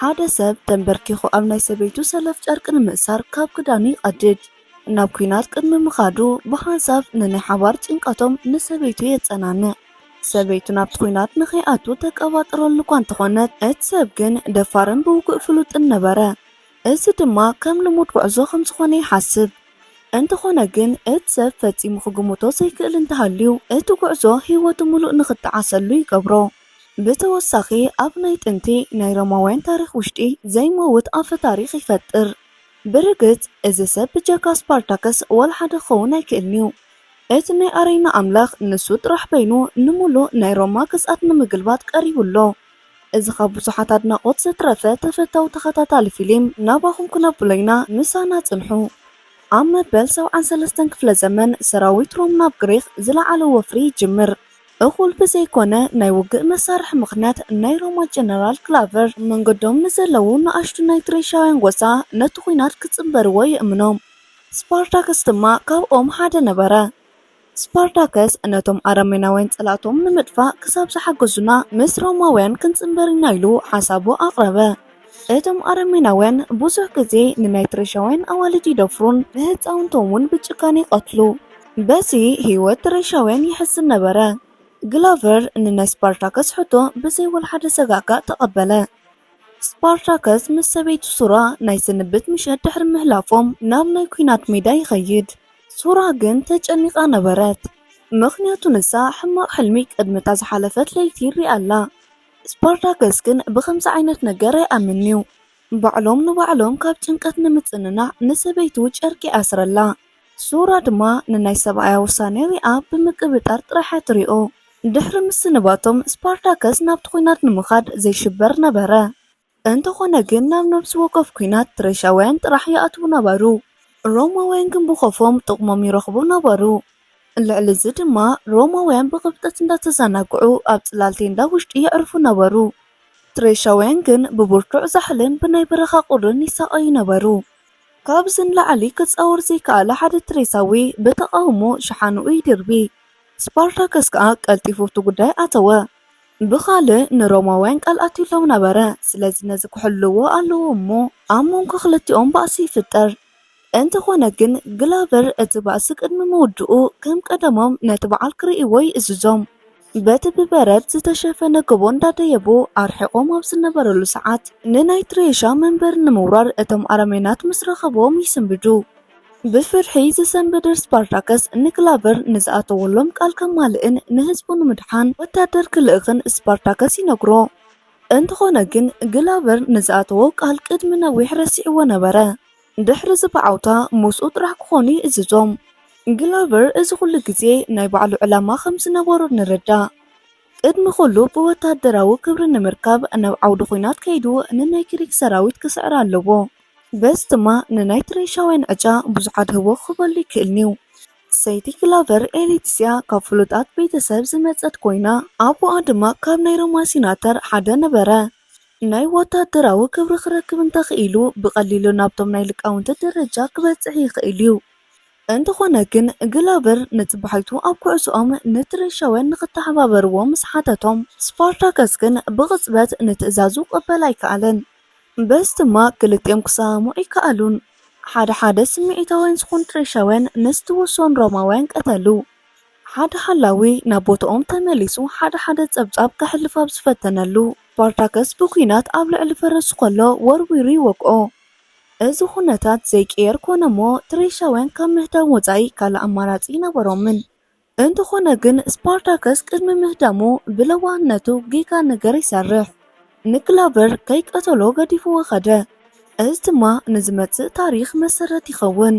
ሓደ ሰብ ተንበርኪኹ ኣብ ናይ ሰበይቱ ሰለፍ ጨርቂ ንምእሳር ካብ ክዳኑ ይቐድድ። ናብ ኩናት ቅድሚ ምኻዱ ብሓንሳብ ንናይ ሓባር ጭንቀቶም ንሰበይቱ የጸናንዕ። ሰበይቱ ናብቲ ኩናት ንኸይኣቱ ተቀባጥረሉ እኳ እንተኾነት እቲ ሰብ ግን ደፋርን ብውግእ ፍሉጥን ነበረ። እዚ ድማ ከም ልሙድ ጉዕዞ ከም ዝኾነ ይሓስብ። እንተኾነ ግን እቲ ሰብ ፈጺሙ ክግምቶ ዘይክእል እንተሃልዩ እቲ ጉዕዞ ህይወቱ ሙሉእ ንኽተዓሰሉ ይገብሮ። ብተወሳኺ ኣብ ናይ ጥንቲ ናይ ሮማውያን ታሪኽ ውሽጢ ዘይመውት ኣፈ ታሪኽ ይፈጥር። ብርግጽ እዚ ሰብ ብጀካ ስፓርታከስ ወላ ሓደ ክኸውን ኣይክእልኒዩ። እቲ ናይ ኣረይና ኣምላኽ ንሱ ጥራሕ በይኑ ንሙሉእ ናይ ሮማ ግዝኣት ንምግልባጥ ቀሪቡሎ። እዚ ካብ ብዙሓት ኣድናቖት ዘትረፈ ተፈታዊ ተኸታታሊ ፊልም ናባኹም ክነብሎ ኢና ምሳና ጽንሑ። ኣብ መበል 73 ክፍለ ዘመን ሰራዊት ሮም ናብ ግሪክ ዝለዓለ ወፍሪ ይጅምር። እኹል ብዘይኮነ ናይ ውግእ መሳርሒ ምኽንያት ናይ ሮማ ጀነራል ክላቨር መንገዶም ንዘለዉ ንኣሽቱ ናይ ትሬሻውያን ጎሳ ነቲ ኩናት ክጽንበርዎ ይእምኖም። ስፓርታከስ ድማ ካብኦም ሓደ ነበረ። ስፓርታከስ ነቶም ኣረሜናውያን ጸላቶም ንምጥፋእ ክሳብ ዝሓገዙና ምስ ሮማውያን ክንጽንበር ኢና ኢሉ ሓሳቡ ኣቕረበ። እቶም ኣረሜናውያን ብዙሕ ግዜ ንናይ ትሬሻውያን ኣዋልድ ይደፍሩን ንህፃውንቶም እውን ብጭካኔ ይቐትሉ። በዚ ህይወት ትሬሻውያን ይሕዝን ነበረ። ግላቨር ንናይ ስፓርታከስ ሕቶ ብዘይወል ሓደ ሰጋጋእ ተቐበለ። ስፓርታከስ ምስ ሰበይቱ ሱራ ናይ ስንብት ምሸት ድሕሪ ምህላፎም ናብ ናይ ኩናት ሜዳ ይኸይድ። ሱራ ግን ተጨኒቓ ነበረት። ምኽንያቱ ንሳ ሕማቕ ሕልሚ ቅድሚታ ዝሓለፈት ለይቲ ይርኢ ኣላ። ስፓርታከስ ግን ብኸምዚ ዓይነት ነገር ኣይኣምንዩ። ባዕሎም ንባዕሎም ካብ ጭንቀት ንምጽንናዕ ንሰበይቱ ጨርቂ ኣስረላ። ሱራ ድማ ንናይ ሰብኣያ ውሳነ ሪኣ ብምቅብጣር ጥራሕ ትሪኦ። ድሕሪ ምስንባቶም ስፓርታከስ ናብቲ ኩናት ንምኻድ ዘይሽበር ነበረ። እንተኾነ ግን ናብ ነብሲ ወከፍ ኩናት ትሬሻውያን ጥራሕ ይኣትዉ ነበሩ። ሮማውያን ግን ብኸፎም ጥቕሞም ይረኽቡ ነበሩ። ልዕሊ እዚ ድማ ሮማውያን ብቕብጠት እንዳተዘናግዑ ኣብ ጽላል ቴንዳ ውሽጢ የዕርፉ ነበሩ። ትሬሻውያን ግን ብብርቱዕ ዛሕልን ብናይ በረኻ ቁርን ይሳቐዩ ነበሩ። ካብዚ ንላዕሊ ክጻወር ዘይከኣለ ሓደ ትሬሳዊ ብተቃውሞ ሸሓንኡ ይድርቢ። ስፓርታከስ ከዓ ቀልጢፉ እቲ ጉዳይ ኣተወ። ብኻልእ ንሮማውያን ቃል ኣትዩሎም ነበረ። ስለዚ ነዚ ክሕልዎ ኣለዎ እሞ ኣብ መንጎ ክልቲኦም ባእሲ ይፍጠር። እንተኾነ ግን ግላቨር እቲ ባእሲ ቅድሚ ምውድኡ ከም ቀደሞም ነቲ በዓል ክርእይዎ ይእዝዞም። በቲ ብበረድ ዝተሸፈነ ጎቦ እንዳደየቡ ኣርሒቖም ኣብ ዝነበረሉ ሰዓት ንናይ ትሬሻ መንበሪ ንምውራር እቶም ኣረሜናት ምስ ረኸቦም ይስንብዱ። ብፍርሒ ዝሰንበደር ስፓርታከስ ንግላቨር ንዝኣተወሎም ቃል ከማልእን ንህዝቡ ንምድሓን ወታደር ክልእኽን ስፓርታከስ ይነግሮ። እንተኾነ ግን ግላቨር ንዝኣተዎ ቃል ቅድሚ ነዊሕ ረሲዕዎ ነበረ። ድሕሪ ዝበዓውታ ምስኡ ጥራሕ ክኾኑ ይእዝዞም። ግላቨር እዚ ኩሉ ግዜ ናይ ባዕሉ ዕላማ ከም ዝነበሮ ንርዳእ። ቅድሚ ኩሉ ብወታደራዊ ክብሪ ንምርካብ ናብ ዓውዲ ኩናት ከይዱ ንናይ ግሪክ ሰራዊት ክስዕር ኣለዎ። በዚ ድማ ንናይ ትሬሻውያን ዕጫ ብዙሓት ህቦ ክበሉ ይክእልኒዩ። ሰይቲ ግላቨር ኤሌትስያ ካብ ፍሉጣት ቤተሰብ ዝመፀት ኮይና ኣቦኣ ድማ ካብ ናይ ሮማ ሲናተር ሓደ ነበረ። ናይ ወታደራዊ ክብሪ ክረክብ እንተኽኢሉ ብቐሊሉ ናብቶም ናይ ልቃውንቲ ደረጃ ክበጽሕ ይኽእል እዩ። እንተኾነ ግን ግላቨር ነቲ ባሕቱ ኣብ ኩዕሶኦም ንትሬሻውያን ንኽተሓባበርዎ ምስ ሓተቶም ስፓርታከስ ግን ብቕጽበት ንትእዛዙ ቅበል ኣይከኣለን። በዚ ድማ ክልቲኦም ክሰማምዑ ይከኣሉን። ሓደ ሓደ ስምዒታውያን ዝኾኑ ትሬሻውያን ንዝተወሰኑ ሮማውያን ቀተሉ። ሓደ ሓላዊ ናብ ቦታኦም ተመሊሱ ሓደ ሓደ ጸብጻብ ከሕልፍ ኣብ ዝፈተነሉ ስፓርታከስ ብኩናት ኣብ ልዕሊ ፈረሱ ከሎ ወርዊሩ ይወቅኦ። እዚ ኩነታት ዘይቅየር ኮነ እሞ ትሬሻውያን ካብ ምህዳም ወፃኢ ካልእ ኣማራፂ ነበሮምን። እንተኾነ ግን ስፓርታከስ ቅድሚ ምህዳሙ ብለዋህነቱ ጌጋ ነገር ይሰርሕ። ንግላቨር ከይቀተሎ ገዲፍዎ ኸደ። እዚ ድማ ንዝመጽእ ታሪኽ መሰረት ይኸውን።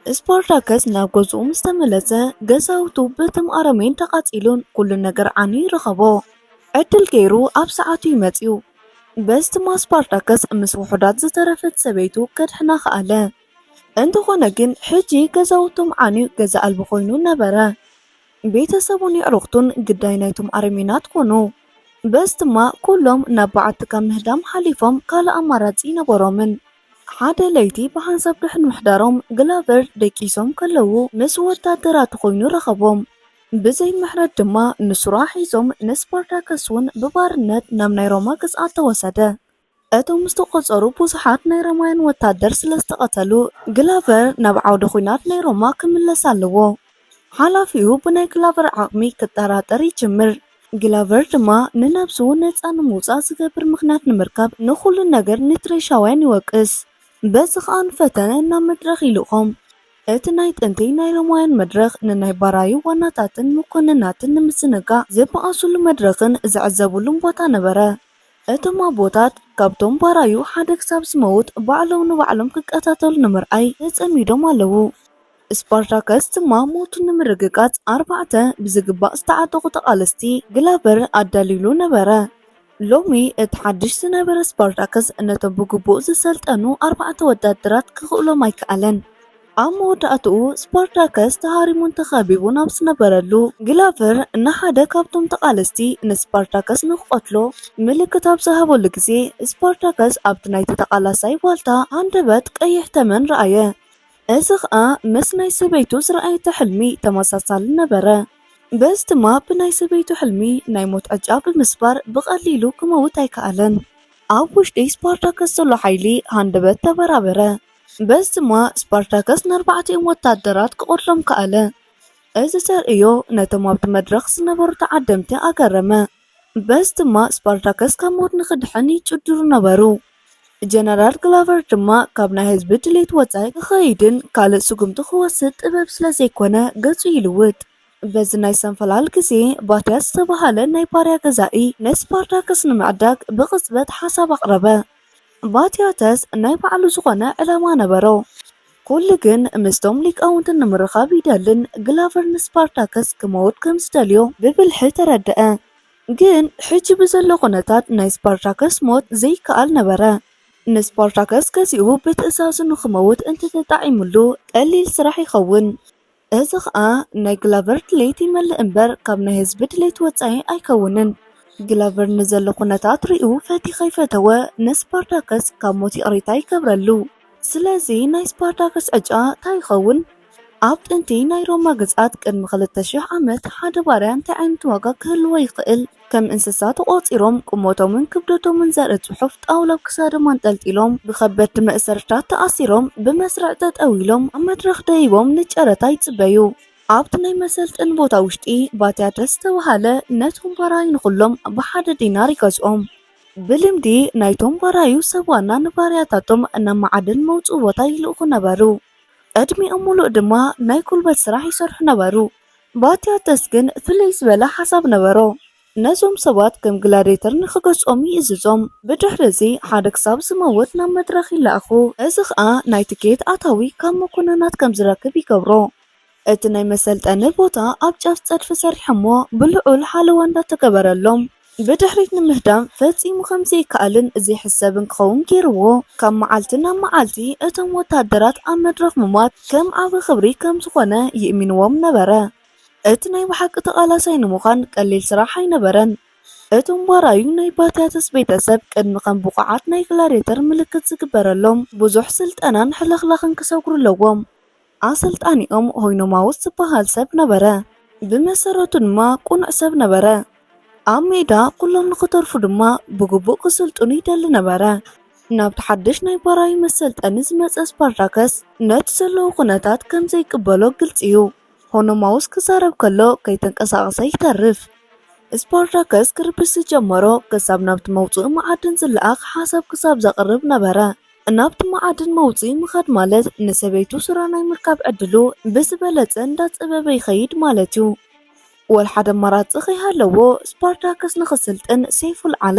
ስፓርታከስ ናብ ገዝኡ ምስ ተመለሰ ገዛውቱ በቶም ኣረሜን ተቓጺሉን ኩሉ ነገር ዓንዩ ይረኸቦ። ዕድል ገይሩ ኣብ ሰዓቱ ይመጽዩ። በዚ ድማ ስፓርታከስ ምስ ውሑዳት ዝተረፈት ሰበይቱ ከድሕና ኸኣለ። እንተኾነ ግን ሕጂ ገዛውቶም ዓንዩ ገዛ ኣልቢ ኮይኑ ነበረ። ቤተሰቡን ይዕሩኽቱን ግዳይ ናይቶም ኣረሜናት ኮኑ። በዚ ድማ ኩሎም ናብ በዓቲ ካብ ምህዳም ሓሊፎም ካልእ ኣማራጺ ነበሮምን። ሓደ ለይቲ ብሓንሳብ ድሕን ምሕዳሮም ግላቨር ደቂሶም ከለዉ ምስ ወታደራት ኮይኑ ረኸቦም። ብዘይ ምሕረት ድማ ንስራ ሒዞም ንስፓርታከስ እውን ብባርነት ናብ ናይ ሮማ ግዝኣት ተወሰደ። እቶም ዝተቆፀሩ ብዙሓት ናይ ሮማውያን ወታደር ስለ ዝተቐተሉ ግላቨር ናብ ዓውደ ኩናት ናይ ሮማ ክምለስ ኣለዎ። ሓላፊኡ ብናይ ግላቨር ዓቕሚ ክጠራጠር ይጅምር። ግላቨር ድማ ንነብሱ ነፃ ንምውፃእ ዝገብር ምክንያት ንምርካብ ንኩሉ ነገር ንትሬሻውያን ይወቅስ። በዚ ከዓ ንፈተነ ናብ መድረኽ ይልእኾም። እቲ ናይ ጥንቲ ናይ ሮማውያን መድረኽ ንናይ ባራዩ ዋናታትን መኮንናትን ንምዝንጋዕ ዝበኣሱሉ መድረኽን ዝዕዘቡሉን ቦታ ነበረ። እቶም ኣቦታት ካብቶም ባራዩ ሓደ ክሳብ ዝመውት ባዕሎም ንባዕሎም ክቀታተሉ ንምርኣይ ተጸሚዶም ኣለዉ። ስፓርታከስ ድማ ሞቱ ንምርግጋጽ 4 ብዝግባእ ዝተዓጠቑ ተቓለስቲ ግላቨር ኣዳሊሉ ነበረ። ሎሚ እቲ ሓድሽ ዝነበረ ስፓርታከስ ነቶም ብግቡእ ዝሰልጠኑ 4 ወታደራት ክኽእሎም ኣይከኣለን። ኣብ መወዳእትኡ ስፓርታከስ ተሃሪሙን ተኸቢቡን ኣብ ዝነበረሉ ግላቨር ንሓደ ካብቶም ተቓለስቲ ንስፓርታከስ ንክቐትሎ ምልክት ኣብ ዝሃበሉ ግዜ ስፓርታከስ ኣብቲ ናይቲ ተቓላሳይ ዋልታ ሃንደበት ቀይሕ ተመን ረኣየ። እዚ ከዓ ምስ ናይ ሰበይቱ ዝረኣየቶ ሕልሚ ተመሳሳሊ ነበረ። በዚ ድማ ብናይ ሰበይቱ ሕልሚ ናይ ሞት ዕጫ ብምስባር ብቐሊሉ ክመውት ኣይከኣለን። ኣብ ውሽጢ ስፓርታከስ ዘሎ ሓይሊ ሃንደበት ተበራበረ። በዚ ድማ ስፓርታከስ ን4 ወታደራት ክቆትሎም ከኣለ። እዚ ዘርእዮ ነቶም ኣብቲ መድረኽ ዝነበሩ ተዓደምቲ ኣገረመ። በዚ ድማ ስፓርታከስ ካብ ሞት ንኽድሕን ይጭድሩ ነበሩ። ጀነራል ግላቨር ድማ ካብ ናይ ህዝቢ ድሌት ወፃኢ ክኸይድን ካልእ ስጉምቲ ክወስድ ጥበብ ስለ ዘይኮነ ገጹ ይልውጥ። በዚ ናይ ሰንፈላል ግዜ ባትያስ ዝተባሃለ ናይ ባርያ ገዛኢ ንስፓርታከስ ንምዕዳግ ብቕጽበት ሓሳብ ኣቕረበ። ባትያተስ ናይ ባዕሉ ዝኾነ ዕላማ ነበሮ። ኩሉ ግን ምስቶም ሊቃውንትን ንምርኻብ ይደልን ግላቨር ንስፓርታከስ ክመውት ከም ዝደልዮ ብብልሒ ተረድአ። ግን ሕጂ ብዘሎ ኩነታት ናይ ስፓርታከስ ሞት ዘይከኣል ነበረ። ንስፓርታከስ ገዚኡ ብትእዛዙ ንክመውት እንተተጣዒሙሉ ቀሊል ስራሕ ይኸውን። እዚ ከዓ ናይ ግላቨር ድሌት ይመልእ እምበር ካብ ናይ ህዝቢ ድሌት ወፃኢ ኣይከውንን። ግላቨር ንዘሎ ኩነታት ርኡ ፈቲኸ ይፈተወ ንስፓርታከስ ካብ ሞት ይቕሪታ ይገብረሉ። ስለዚ ናይ ስፓርታከስ ዕጫ እንታይ ይኸውን? ኣብ ጥንቲ ናይ ሮማ ግዝኣት ቅድሚ 2000 ዓመት ሓደ ባርያ እንታይ ዓይነት ዋጋ ክህልዎ ይኽእል? ከም እንስሳ ተቖፂሮም ቁመቶምን ክብደቶምን ዘርኢ ጽሑፍ ጣውላ ኣብ ክሳዶም አንጠልጢሎም ብከበድቲ መእሰርታት ተኣሲሮም ብመስርዕ ጠጠው ኢሎም ኣብ መድረኽ ደይቦም ንጨረታ ይጽበዩ። ኣብቲ ናይ መሰልጥን ቦታ ውሽጢ ባትያተስ ዝተባሃለ ነቶም ባራዩ ንኹሎም ብሓደ ዲናር ይገዝኦም። ብልምዲ ናይቶም ባራዩ ሰብ ዋና ንባርያታቶም ናብ ማዕድን መውፅኡ ቦታ ይልእኹ ነበሩ። ዕድሚኦም ሙሉእ ድማ ናይ ጉልበት ስራሕ ይሰርሑ ነበሩ። ባትያተስ ግን ፍልይ ዝበለ ሓሳብ ነበሮ። ነዞም ሰባት ከም ግላዴተር ንክገዝኦም ይእዝዞም። ብድሕሪ እዚ ሓደ ክሳብ ዝመውት ናብ መድረኽ ይለኣኹ። እዚ ከዓ ናይ ትኬት ኣታዊ ካብ መኮንናት ከም ዝረክብ ይገብሮ። እቲ ናይ መሰልጠኒ ቦታ ኣብ ጫፍ ፀድፊ ሰሪሖሞ ብልዑል ሓለዋ እንዳተገበረሎም ብድሕሪት ንምህዳም ፈፂሙ ከም ዘይከኣልን ዘይሕሰብን ክኸውን ገይርዎ። ካብ መዓልቲ ናብ መዓልቲ እቶም ወታደራት ኣብ መድረኽ ምሟት ከም ዓቢ ክብሪ ከም ዝኾነ ይእሚንዎም ነበረ። እቲ ናይ ብሓቂ ተቓላሳይ ንምዃን ቀሊል ስራሕ ኣይነበረን። እቶም ባራዩ ናይ ባትያተስ ቤተሰብ ቅድሚ ከም ብቑዓት ናይ ግላዴተር ምልክት ዝግበረሎም ብዙሕ ስልጠናን ሕልኽላኽን ክሰግሩ ኣለዎም። ኣሰልጣኒኦም ሆይኖማውስ ዝበሃል ሰብ ነበረ። ብመሰረቱ ድማ ቁኑዕ ሰብ ነበረ። ኣብ ሜዳ ኩሎም ንኽተርፉ ድማ ብግቡእ ክስልጡን ይደሊ ነበረ። ናብቲ ሓድሽ ናይ ባራዩ መሰልጠኒ ዝመፀ ስፓርታከስ ነቲ ዘለዎ ኩነታት ከም ዘይቅበሎ ግልጽ እዩ። ሆኖማውስ ክዛረብ ከሎ ከይተንቀሳቐሰ ይተርፍ። ስፓርታከስ ክርብስ ዝጀመሮ ክሳብ ናብቲ መውፅኢ መዓድን ዝለኣኽ ሓሳብ ክሳብ ዘቕርብ ነበረ። ናብቲ መዓድን መውፅኢ ምኻድ ማለት ንሰበይቱ ስራ ናይ ምርካብ ዕድሉ ብዝበለፀ እንዳፀበበ ይኸይድ ማለት እዩ። ወልሓደ ኣማራፂ ከይሃለዎ ስፓርታከስ ንኽስልጥን ሰይፉ ልዓለ።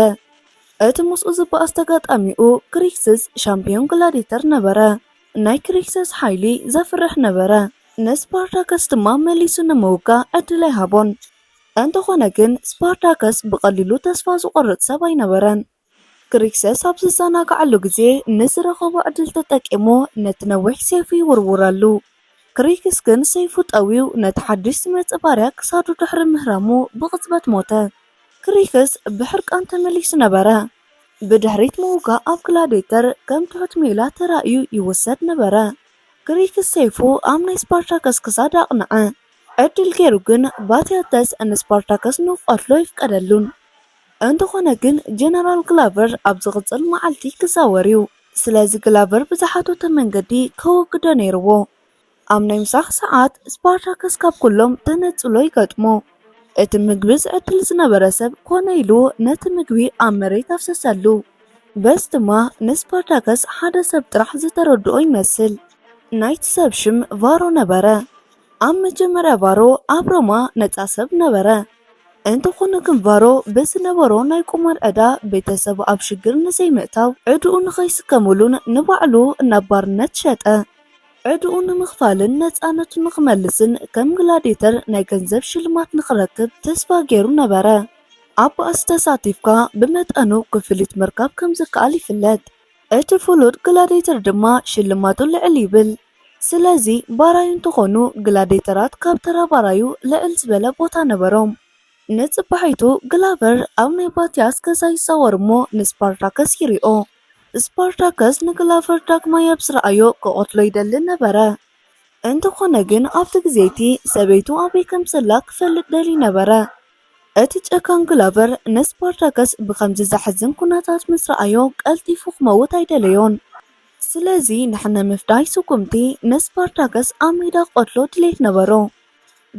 እቲ ምስኡ ዝበኣስ ተጋጣሚኡ ክሪክስስ ሻምፒዮን ግላዴተር ነበረ። ናይ ክሪክስስ ሓይሊ ዘፍርሕ ነበረ። ንስፓርታከስ ድማ መሊሱ ንምውጋእ ዕድል ኣይሃቦን። እንተኾነ ግን ስፓርታከስ ብቐሊሉ ተስፋ ዝቆርፅ ሰብ ኣይነበረን። ክሪክስስ ኣብ ዝዘናግዓሉ ግዜ ንዝረኸቦ ዕድል ተጠቂሙ ነቲ ነዊሕ ሰይፉ ይውርውረሉ። ክሪክስ ግን ሰይፉ ጠዊው ነቲ ሓድሽ ዝመፀ ባርያ ክሳዱ ድሕሪ ምህራሙ ብቕፅበት ሞተ። ክሪክስ ብሕርቃን ተመሊሱ ነበረ። ብድሕሪት ምውጋእ ኣብ ግላዴተር ከም ትሑት ሜላ ተራእዩ ይውሰድ ነበረ። ክሪክስ ሰይፉ ኣብ ናይ ስፓርታከስ ክሳድ ኣቕንዐ። ዕድል ገይሩ ግን ባቲያተስ ንስፓርታከስ ንኽቐትሎ ይፍቀደሉን። እንተኾነ ግን ጀነራል ግላቨር ኣብ ዝቕፅል መዓልቲ ክዛወር እዩ። ስለዚ ግላቨር ብዝሓተተ መንገዲ ከወግዶ ነይርዎ። ኣብ ናይ ምሳኽ ሰዓት ስፓርታከስ ካብ ኩሎም ተነፅሎ ይገጥሞ። እቲ ምግቢ ዝዕድል ዝነበረ ሰብ ኮነ ኢሉ ነቲ ምግቢ ኣብ መሬት ኣፍሰሰሉ። በስ ድማ ንስፓርታከስ ሓደ ሰብ ጥራሕ ዝተረድኦ ይመስል። ናይቲ ሰብ ሽም ቫሮ ነበረ። ኣብ መጀመርያ ቫሮ ኣብ ሮማ ነፃ ሰብ ነበረ። እንተኾነ ግን ቫሮ በዝነበሮ ናይ ቁማር ዕዳ ቤተሰቡ ኣብ ሽግር ንዘይምእታው ዕድኡ ንኸይስከምሉን ንባዕሉ ናብ ባርነት ሸጠ። ዕድኡ ንምኽፋልን ነፃነቱ ንኽመልስን ከም ግላዴተር ናይ ገንዘብ ሽልማት ንኽረክብ ተስፋ ገይሩ ነበረ። ኣብ ባእሲ ተሳቲፍካ ብመጠኑ ክፍሊት ምርካብ ከም ዝከኣል ይፍለጥ። እቲ ፍሉጥ ግላዴተር ድማ ሽልማቱ ልዕል ይብል። ስለዚ ባራዩ እንተኾኑ ግላዴተራት ካብ ተራ ባራዩ ልዕል ዝበለ ቦታ ነበሮም። ንጽባሒቱ ግላቨር ኣብ ናይ ባቲያስ ገዛ ይዛወር እሞ ንስፓርታከስ ይሪኦ። ስፓርታከስ ንግላቨር ዳግማይ ኣብ ዝረኣዮ ክቐትሎ ይደሊ ነበረ። እንተኾነ ግን ኣብቲ ግዜቲ ሰበይቱ ኣበይ ከም ዘላ ክፈልጥ ደሊ ነበረ። እቲ ጨካን ግላቨር ንስፓርታከስ ብከምዚ ዘሕዝን ኩነታት ምስ ረኣዮ ቀልጢፉ ክመውት ኣይደለዮን። ስለዚ ንሕነ ምፍዳይ ስጉምቲ ንስፓርታከስ ኣብ ሜዳ ክቐትሎ ድሌት ነበሮ።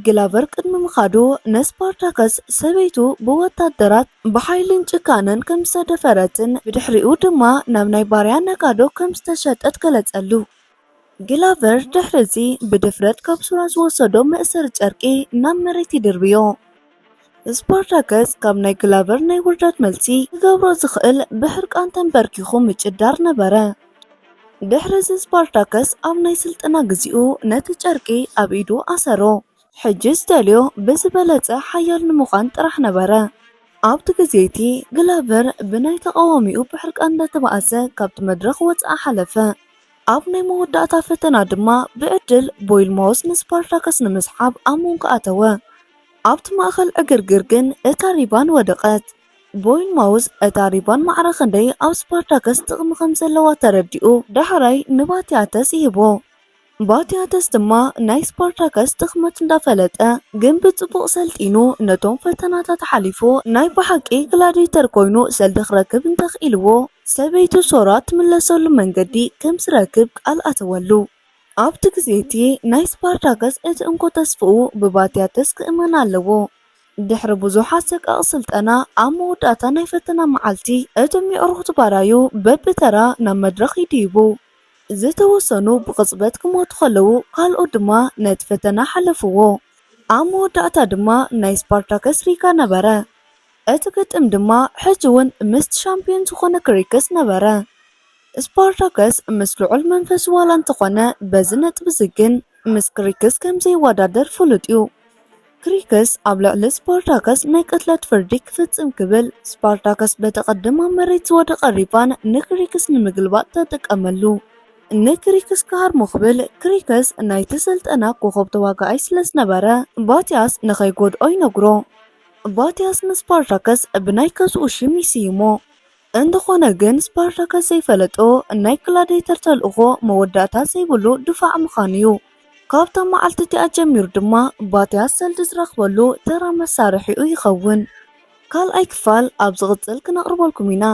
ግላቨር ቅድሚ ምኻዱ ንስፓርታከስ ሰበይቱ ብወታደራት ብሓይልን ጭካነን ከም ዝተደፈረትን ብድሕሪኡ ድማ ናብ ናይ ባርያ ነጋዶ ከም ዝተሸጠት ገለጸሉ። ግላቨር ድሕሪዚ ብድፍረት ካብ ሱራ ዝወሰዶ መእሰሪ ጨርቂ ናብ መሬት ይድርብዮ። ስፓርታከስ ካብ ናይ ግላቨር ናይ ውርደት መልሲ ክገብሮ ዝኽእል ብሕርቃን ተንበርኪኹ ምጭዳር ነበረ። ድሕሪዚ ስፓርታከስ ኣብ ናይ ስልጠና ግዚኡ ነቲ ጨርቂ ኣብ ኢዱ ኣሰሮ። ሕጂ ዝደልዮ ብዝበለፀ ሓያል ንምዃን ጥራሕ ነበረ። ኣብቲ ግዜቲ ግላቨር ብናይ ተቃዋሚኡ ብሕርቃን እንዳተባእሰ ካብቲ መድረኽ ወፅኣ ሓለፈ። ኣብ ናይ መወዳእታ ፈተና ድማ ብዕድል ቦይል ማውስ ንስፓርታከስ ንምስሓብ ኣብ ሞንጎ ኣተወ። ኣብቲ ማእኸል ዕግርግር ግን እታ ሪባን ወደቐት። ቦይል ማውስ እታ ሪባን ማዕረ ክንደይ ኣብ ስፓርታከስ ጥቕሚ ከም ዘለዋ ተረዲኡ ዳሕራይ ንባቲያተስ ይህቦ። ባቲያተስ ድማ ናይ ስፓርታከስ ጥኽመት እንዳፈለጠ ግን ብፅቡቕ ሰልጢኑ ነቶም ፈተናታት ሓሊፉ ናይ ብሓቂ ግላዴተር ኮይኑ ሰልዲ ክረክብ እንተኽኢልዎ ሰበይቱ ሶራ ትምለሰሉ መንገዲ ከም ዝረክብ ቃል ኣተወሉ። ኣብቲ ግዜቲ ናይ ስፓርታከስ እቲ እንኮ ተስፍኡ ብባቲያተስ ክእመን ኣለዎ። ድሕሪ ብዙሓት ሰቃቕ ስልጠና ኣብ መወዳእታ ናይ ፈተና መዓልቲ እቶም የዕርኽቲ ባራዩ በብተራ ናብ መድረኽ ይድይቡ። ዝተወሰኑ ብቕፅበት ክሞቱ ከለዉ ካልኦት ድማ ነቲ ፈተና ሓለፍዎ። ኣብ መወዳእታ ድማ ናይ ስፓርታከስ ሪጋ ነበረ። እቲ ግጥም ድማ ሕጂ እውን ምስቲ ሻምፒዮን ዝኾነ ክሪክስ ነበረ። ስፓርታከስ ምስ ልዑል መንፈስ ዋላ እንተኾነ በዚ ነጥቢ ግን ምስ ክሪክስ ከም ዘይወዳደር ፍሉጥ እዩ። ክሪክስ ኣብ ልዕሊ ስፓርታከስ ናይ ቅትለት ፍርዲ ክፍጽም ክብል ስፓርታከስ በተቐድማ መሬት ዝወደቐ ሪባን ንክሪክስ ንምግልባጥ ተጥቀመሉ። ንክሪክስ ክሃርሞ ክብል ክሪክስ ናይቲ ስልጠና ኮኸብ ተዋጋኣይ ስለዝነበረ ባቲያስ ንኸይጎድኦ ይነግሮ። ባቲያስ ንስፓርታከስ ብናይ ገዝኡ ሽም ይስይሞ። እንተኾነ ግን ስፓርታከስ ዘይፈለጦ ናይ ግላዴተር ተልእኾ መወዳእታ ዘይብሉ ድፋዕ ምዃኑ እዩ። ካብቶም መዓልቲ እቲኣ ጀሚሩ ድማ ባቲያስ ሰልዲ ዝረኽበሉ ተራ መሳርሒኡ ይኸውን። ካልኣይ ክፋል ኣብ ዝቕፅል ክነቕርበልኩም ኢና።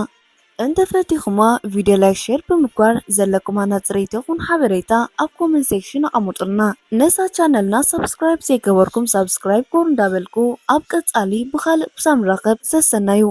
እንተፈቲኹማ ቪድዮ ላይክ ሼር ብምግባር ዘለኩማ ፅሬት ይኹን ሓበሬታ ኣብ ኮሜንት ሴክሽን ኣሙጡልና። ነዛ ቻነልና ሰብስክራይብ ዘይገበርኩም ሰብስክራይብ ጎር እንዳበልኩ ኣብ ቀጻሊ ብኻልእ ብሳም ንራኸብ ዘሰናዩ